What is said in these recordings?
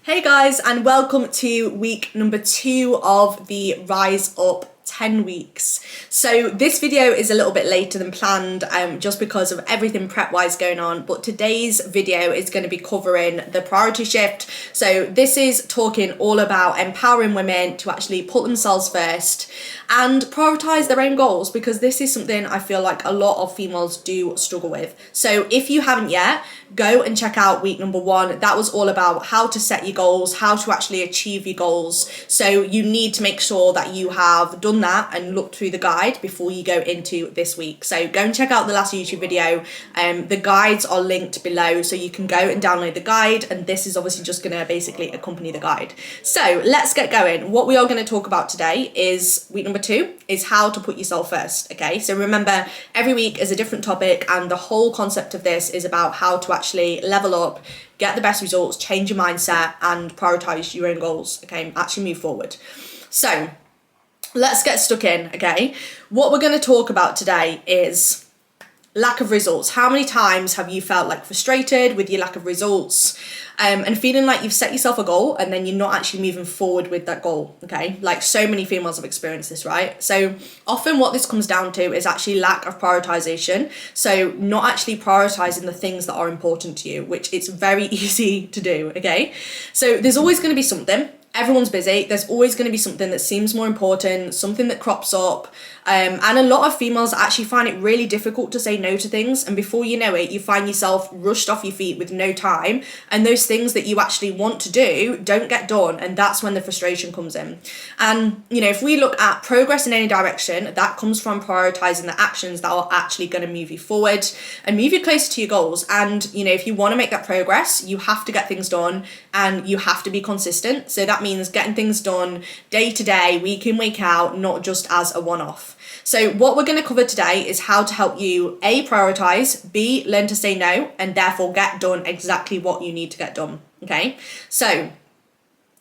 Hey guys, and welcome to week number 2 of the Rise Up 10 weeks. So this video is a little bit later than planned just because of everything prep wise going on, but today's video is going to be covering the priority shift. So this is talking all about empowering women to actually put themselves first and prioritize their own goals, because this is something I feel like a lot of females do struggle with. So if you haven't yet, go and check out week number 1. That was all about how to set your goals, how to actually achieve your goals. So you need to make sure that you have done that and looked through the guide before you go into this week. So go and check out the last YouTube video. The guides are linked below, so you can go and download the guide, and this is obviously just going to basically accompany the guide. So let's get going. What we are going to talk about today is week number 2 is how to put yourself first. Okay, so remember, every week is a different topic, and the whole concept of this is about how to actually level up, get the best results, change your mindset, and prioritize your own goals. Okay, actually move forward. So let's get stuck in. Okay, what we're going to talk about today is lack of results. How many times have you felt like frustrated with your lack of results and feeling like you've set yourself a goal and then you're not actually moving forward with that goal? Okay, like so many females have experienced this, right? So often what this comes down to is actually lack of prioritization. So not actually prioritizing the things that are important to you, which it's very easy to do. Okay, so there's always going to be something. Everyone's busy. There's always going to be something that seems more important, something that crops up. And a lot of females actually find it really difficult to say no to things. And before you know it, you find yourself rushed off your feet with no time. And those things that you actually want to do don't get done. And that's when the frustration comes in. And, you know, if we look at progress in any direction, that comes from prioritizing the actions that are actually going to move you forward and move you closer to your goals. And, you know, if you want to make that progress, you have to get things done and you have to be consistent. So that means getting things done day to day, week in, week out, not just as a one-off. So what we're going to cover today is how to help you A, prioritize, B, learn to say no, and therefore get done exactly what you need to get done. Okay, so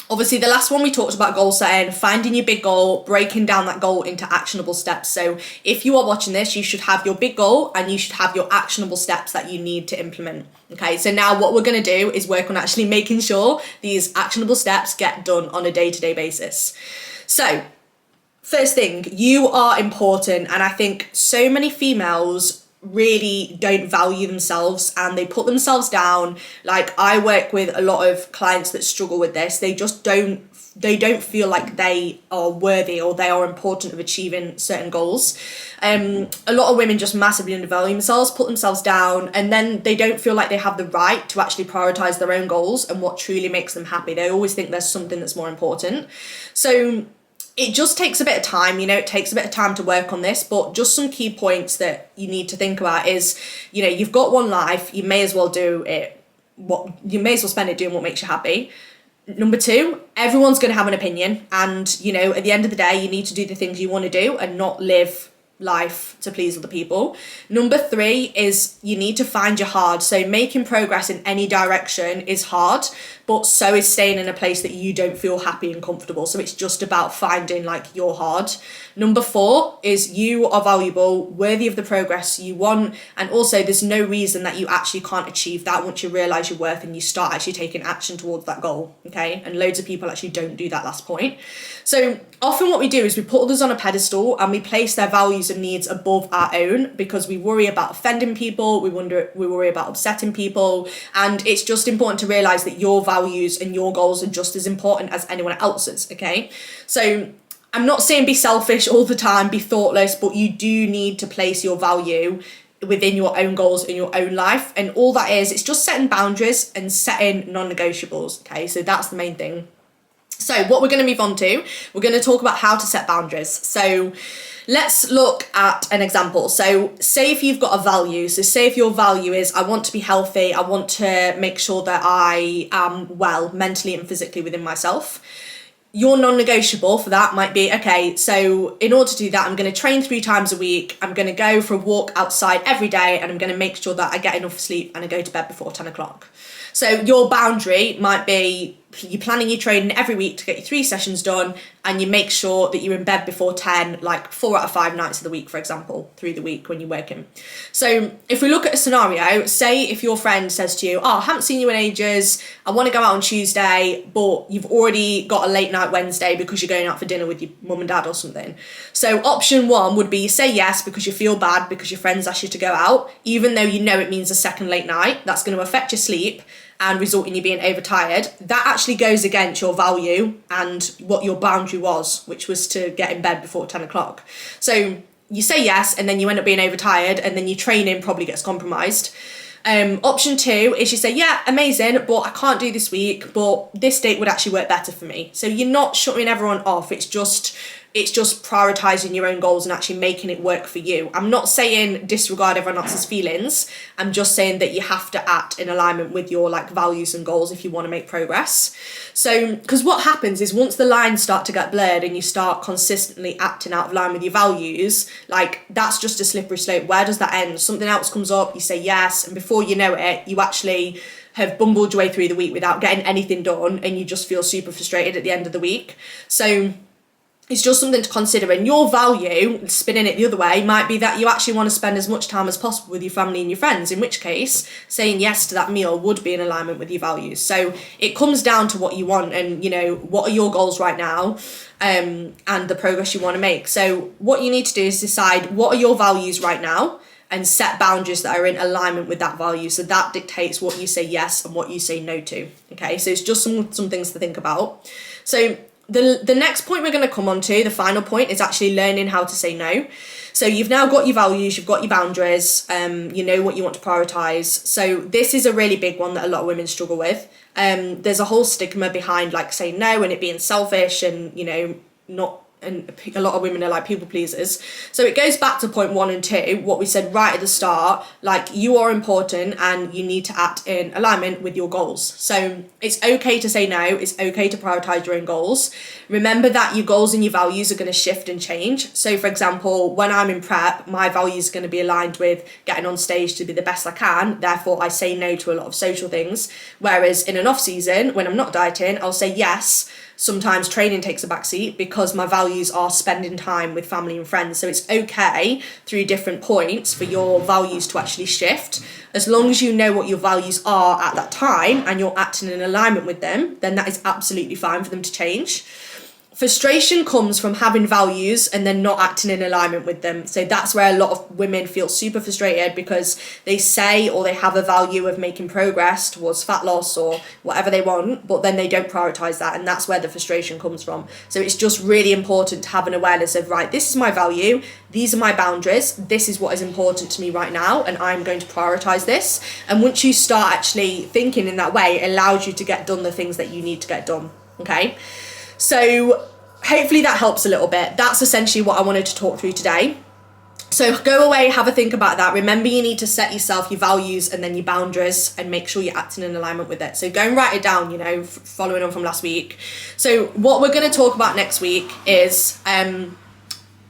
obviously the last one we talked about goal setting, finding your big goal, breaking down that goal into actionable steps. So if you are watching this, you should have your big goal and you should have your actionable steps that you need to implement. Okay, so now what we're going to do is work on actually making sure these actionable steps get done on a day-to-day basis. So first thing, you are important, and I think so many females really don't value themselves and they put themselves down. Like, I work with a lot of clients that struggle with this. They just don't feel like they are worthy or they are important of achieving certain goals. A lot of women just massively undervalue themselves, put themselves down, and then they don't feel like they have the right to actually prioritize their own goals and what truly makes them happy. They always think there's something that's more important. So it just takes a bit of time, you know, it takes a bit of time to work on this, but just some key points that you need to think about is, you know, you've got one life, you may as well spend it doing what makes you happy. Number 2, everyone's going to have an opinion, and, you know, at the end of the day, you need to do the things you want to do and not live life to please other people. Number 3 is you need to find your hard. So making progress in any direction is hard, but so is staying in a place that you don't feel happy and comfortable. So it's just about finding like your hard. Number 4 is you are valuable, worthy of the progress you want, and also there's no reason that you actually can't achieve that once you realize your worth and you start actually taking action towards that goal. Okay, and loads of people actually don't do that last point. So often what we do is we put others on a pedestal and we place their values and needs above our own because we worry about offending people, we worry about upsetting people, and it's just important to realize that your values and your goals are just as important as anyone else's. Okay, so I'm not saying be selfish all the time, be thoughtless, but you do need to place your value within your own goals in your own life, and all that is, it's just setting boundaries and setting non-negotiables. Okay, so that's the main thing. So what we're going to move on to, we're going to talk about how to set boundaries. So let's look at an example. So say if you've got a value, so say if your value is, I want to be healthy, I want to make sure that I am well mentally and physically within myself. Your non-negotiable for that might be, okay, so in order to do that, I'm going to train 3 times a week, I'm going to go for a walk outside every day, and I'm going to make sure that I get enough sleep and I go to bed before 10 o'clock. So your boundary might be, you're planning your training every week to get your 3 sessions done, and you make sure that you're in bed before 10, like 4 out of 5 nights of the week, for example, through the week when you're working. So if we look at a scenario, say if your friend says to you, oh, I haven't seen you in ages, I want to go out on Tuesday, but you've already got a late night Wednesday because you're going out for dinner with your mum and dad or something. So option 1 would be you say yes because you feel bad because your friends asked you to go out, even though you know it means a second late night. That's going to affect your sleep and result in you being overtired. That actually goes against your value and what your boundary was, which was to get in bed before 10 o'clock. So you say yes, and then you end up being overtired, and then your training probably gets compromised. Option 2 is you say, yeah, amazing, but I can't do this week, but this date would actually work better for me. So you're not shutting everyone off, it's just prioritizing your own goals and actually making it work for you. I'm not saying disregard everyone else's feelings. I'm just saying that you have to act in alignment with your like values and goals if you want to make progress. So, because what happens is once the lines start to get blurred and you start consistently acting out of line with your values, like that's just a slippery slope. Where does that end? Something else comes up, you say yes, and before you know it, you actually have bumbled your way through the week without getting anything done, and you just feel super frustrated at the end of the week. So it's just something to consider. And your value, spinning it the other way, might be that you actually want to spend as much time as possible with your family and your friends, in which case saying yes to that meal would be in alignment with your values. So it comes down to what you want and, you know, what are your goals right now, and the progress you want to make. So what you need to do is decide what are your values right now and set boundaries that are in alignment with that value. So that dictates what you say yes and what you say no to. Okay, so it's just some things to think about. So the next point we're going to come on to, the final point, is actually learning how to say no. So you've now got your values, you've got your boundaries, you know what you want to prioritise. So this is a really big one that a lot of women struggle with. There's a whole stigma behind like saying no and it being selfish and, you know, not, and a lot of women are like people pleasers. So it goes back to point 1 and 2, what we said right at the start, like you are important and you need to act in alignment with your goals. So it's okay to say no, it's okay to prioritise your own goals. Remember that your goals and your values are going to shift and change. So for example, when I'm in prep, my values are going to be aligned with getting on stage to be the best I can. Therefore, I say no to a lot of social things. Whereas in an off season, when I'm not dieting, I'll say yes. Sometimes training takes a backseat because my values are spending time with family and friends. So it's okay through different points for your values to actually shift. As long as you know what your values are at that time and you're acting in alignment with them, then that is absolutely fine for them to change. Frustration comes from having values and then not acting in alignment with them. So that's where a lot of women feel super frustrated because they say or they have a value of making progress towards fat loss or whatever they want, but then they don't prioritise that, and that's where the frustration comes from. So it's just really important to have an awareness of, right, this is my value, these are my boundaries, this is what is important to me right now, and I'm going to prioritise this. And once you start actually thinking in that way, it allows you to get done the things that you need to get done, okay? So hopefully that helps a little bit. That's essentially what I wanted to talk through today. So go away, have a think about that. Remember, you need to set yourself your values and then your boundaries and make sure you're acting in alignment with it. So go and write it down, you know, following on from last week. So what we're going to talk about next week is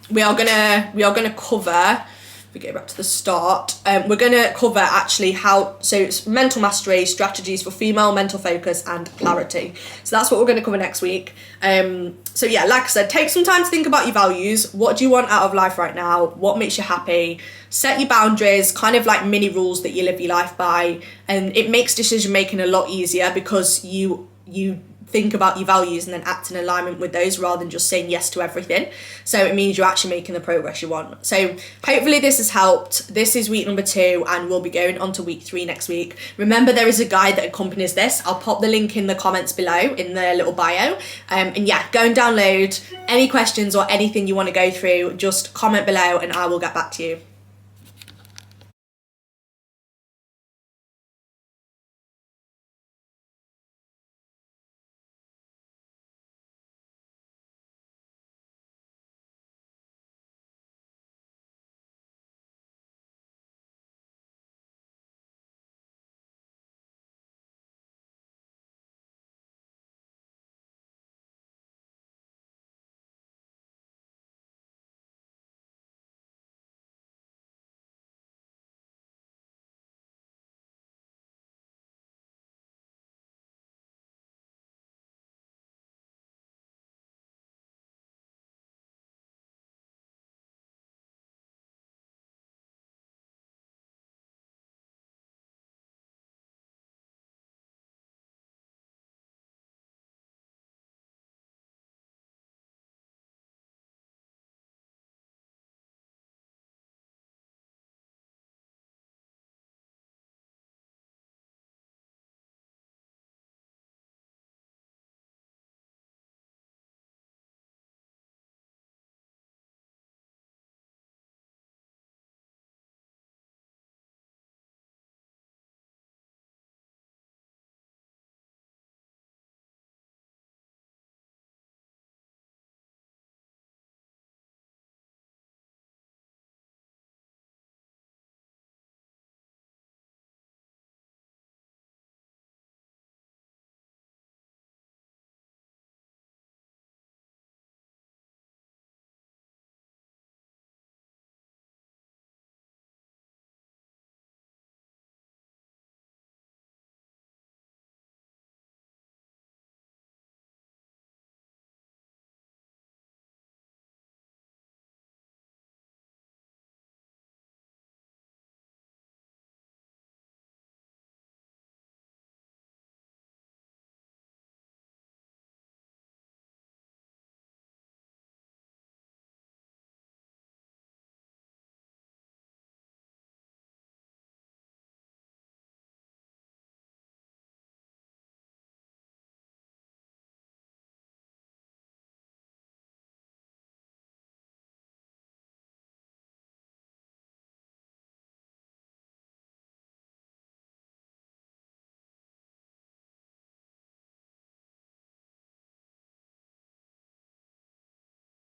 we are gonna cover, if we go back to the start, we're going to cover actually so it's mental mastery, strategies for female mental focus and clarity. So that's what we're going to cover next week. So yeah, like I said, take some time to think about your values. What do you want out of life right now? What makes you happy? Set your boundaries, kind of like mini rules that you live your life by. And it makes decision making a lot easier because you think about your values and then act in alignment with those rather than just saying yes to everything. So it means you're actually making the progress you want. So hopefully this has helped. This is week number 2 and we'll be going on to week 3 next week. Remember, there is a guide that accompanies this. I'll pop the link in the comments below in the little bio. And yeah, go and download. Any questions or anything you want to go through, just comment below and I will get back to you.